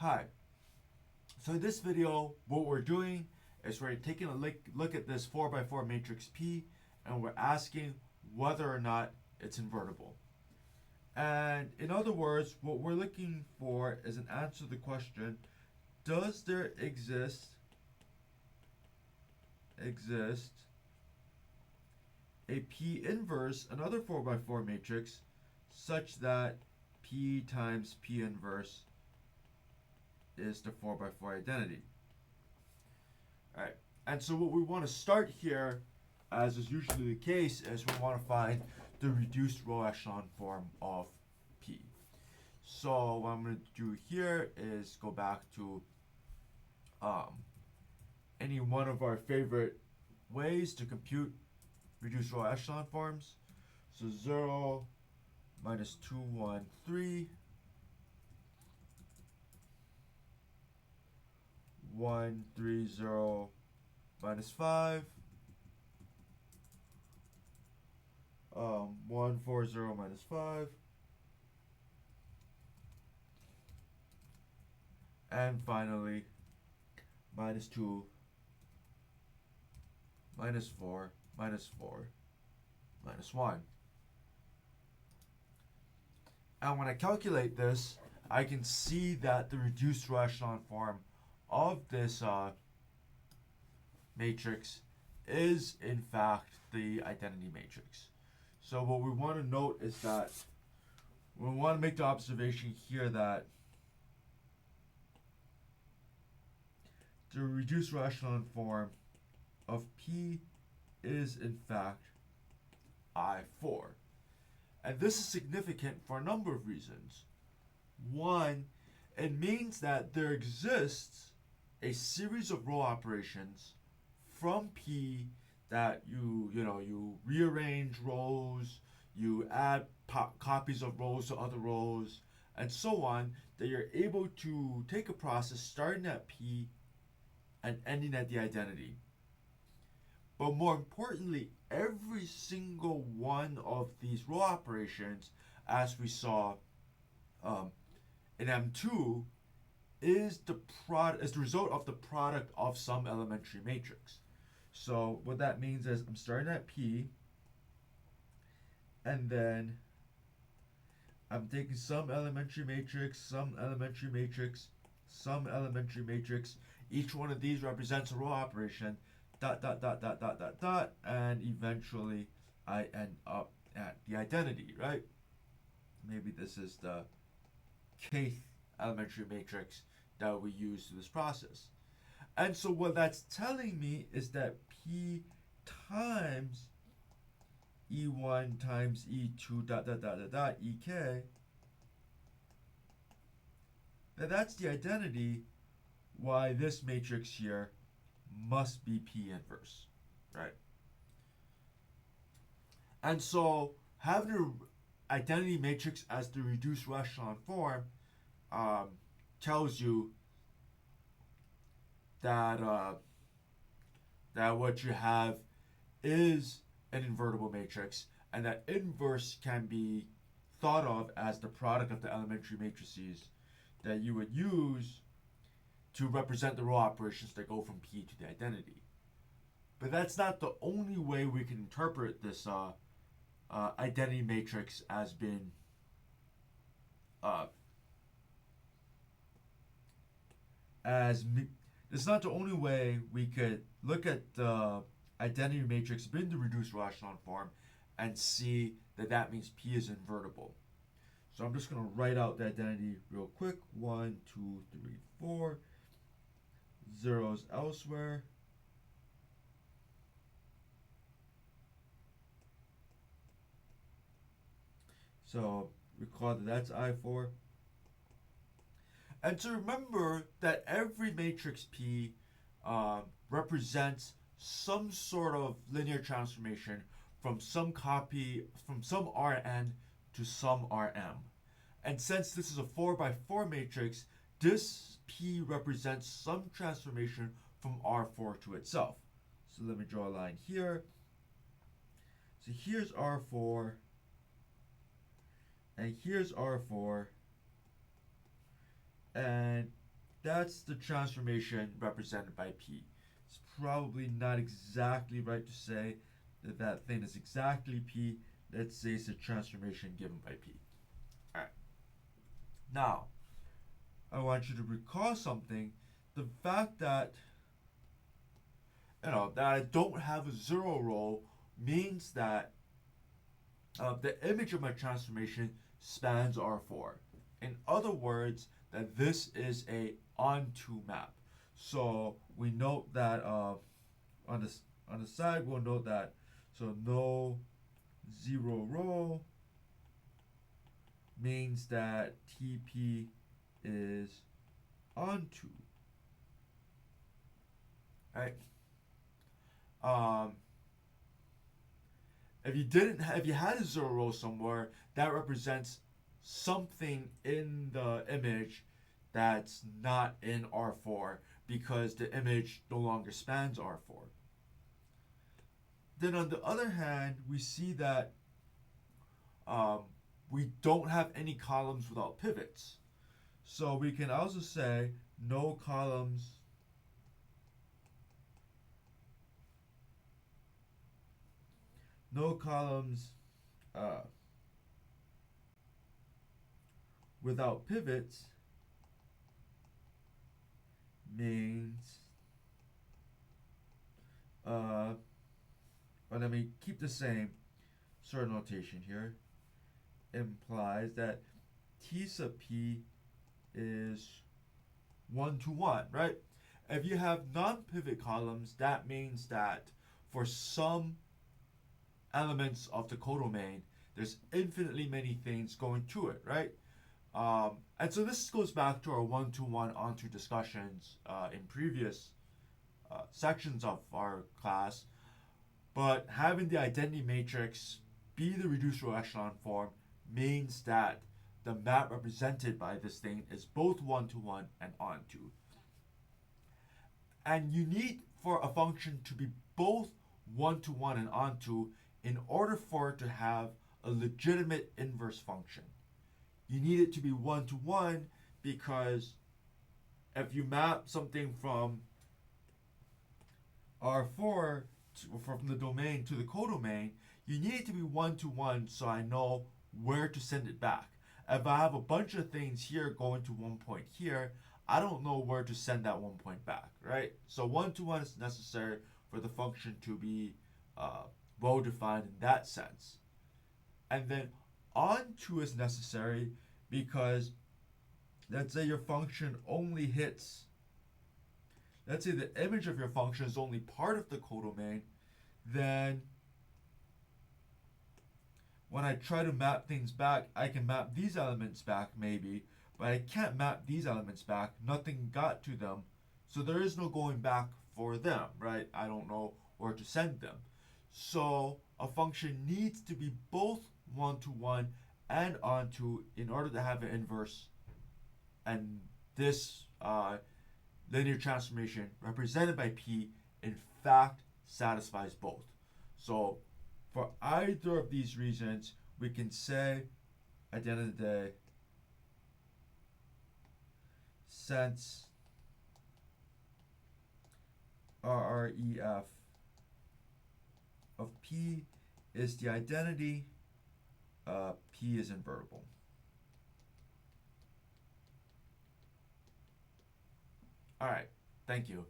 Hi. So in this video, what we're doing is we're taking a look at this 4x4 matrix P, and we're asking whether or not it's invertible. And in other words, what we're looking for is an answer to the question, does there exist a P inverse, another 4x4 matrix, such that P times P inverse is the 4x4 identity. Alright, and so what we want to start here, as is usually the case, is we want to find the reduced row echelon form of P. So what I'm going to do here is go back to any one of our favorite ways to compute reduced row echelon forms. So 0 minus 2, 1, 3. 1, 3, 0, minus 5. 1, 4, 0, minus 5. And finally, minus 2, minus 4, minus 4, minus 1. And when I calculate this, I can see that the reduced row echelon form of this matrix is in fact the identity matrix. So what we want to note is that we want to make the observation here that the reduced row echelon form of P is in fact I4. And this is significant for a number of reasons. One, it means that there exists a series of row operations from P that you rearrange rows, you add copies of rows to other rows, and so on, that you're able to take a process starting at P and ending at the identity. But more importantly, every single one of these row operations, as we saw in M2, is the result of the product of some elementary matrix. So what that means is I'm starting at P, and then I'm taking some elementary matrix, some elementary matrix, some elementary matrix. Each one of these represents a row operation, dot, dot, dot, dot, dot, dot, dot, and eventually I end up at the identity, right? Maybe this is the kth elementary matrix that we use to this process. And so what that's telling me is that P times E1 times E2 dot dot dot dot dot EK, that's the identity why this matrix here must be P inverse, right? And so having the identity matrix as the reduced row echelon form tells you that that what you have is an invertible matrix, and that inverse can be thought of as the product of the elementary matrices that you would use to represent the row operations that go from P to the identity. But that's not the only way we can interpret this identity matrix as being it's not the only way we could look at the identity matrix being the reduced row echelon form and see that that means P is invertible. So I'm just going to write out the identity real quick. 1, 2, 3, 4. Zeros elsewhere. So recall that that's I4. And to remember that every matrix P represents some sort of linear transformation from some Rn to some Rm. And since this is a 4x4 matrix, this P represents some transformation from R4 to itself. So let me draw a line here. So here's R4, and here's R4, and that's the transformation represented by P. It's probably not exactly right to say that that thing is exactly P. Let's say it's a transformation given by P. Alright. Now, I want you to recall something. The fact that that I don't have a zero row means that the image of my transformation spans R4. In other words, that this is a onto map. So we note that on the side we'll note that no zero row means that TP is onto. Right? If you had a zero row somewhere, that represents something in the image that's not in R4 because the image no longer spans R4. Then on the other hand, we see that we don't have any columns without pivots. So we can also say no columns without pivots means but let me keep the same sort of notation here, implies that T sub P is 1 to 1, right? If you have non-pivot columns, that means that for some elements of the codomain, there's infinitely many things going to it, right? And so this goes back to our one-to-one onto discussions in previous sections of our class. But having the identity matrix be the reduced row echelon form means that the map represented by this thing is both one-to-one and onto. And you need for a function to be both one-to-one and onto in order for it to have a legitimate inverse function. You need it to be one-to-one because if you map something from R4 from the domain to the codomain, you need it to be one-to-one so I know where to send it back. If I have a bunch of things here going to one point here, I don't know where to send that one point back, right? So one-to-one is necessary for the function to be well-defined in that sense. And then onto is necessary because let's say your function only hits, let's say the image of your function is only part of the codomain, then when I try to map things back, I can map these elements back maybe, but I can't map these elements back. Nothing got to them, so there is no going back for them, right? I don't know where to send them. So a function needs to be both one-to-one and onto in order to have an inverse, and this linear transformation represented by P in fact satisfies both. So for either of these reasons, we can say at the end of the day, since RREF of P is the identity, P is invertible. All right, thank you.